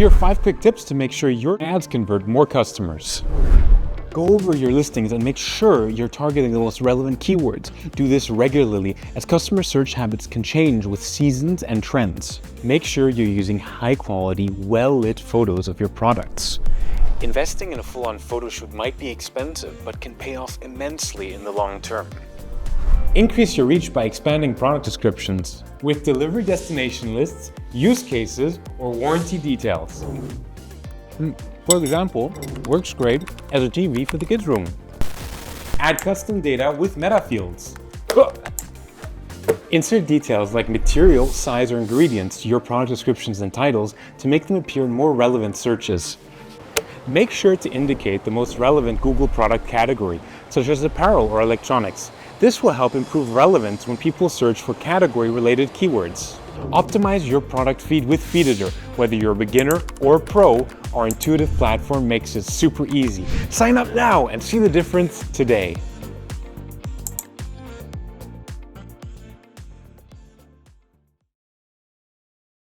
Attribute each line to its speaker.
Speaker 1: Here are 5 quick tips to make sure your ads convert more customers. Go over your listings and make sure you're targeting the most relevant keywords. Do this regularly, as customer search habits can change with seasons and trends. Make sure you're using high-quality, well-lit photos of your products. Investing in a full-on photo shoot might be expensive, but can pay off immensely in the long term. Increase your reach by expanding product descriptions with delivery destination lists, use cases, or warranty details. For example, works great as a TV for the kids' room. Add custom data with meta fields. Insert details like material, size, or ingredients to your product descriptions and titles to make them appear in more relevant searches. Make sure to indicate the most relevant Google product category, such as apparel or electronics. This will help improve relevance when people search for category-related keywords. Optimize your product feed with Feeditor. Whether you're a beginner or a pro, our intuitive platform makes it super easy. Sign up now and see the difference today.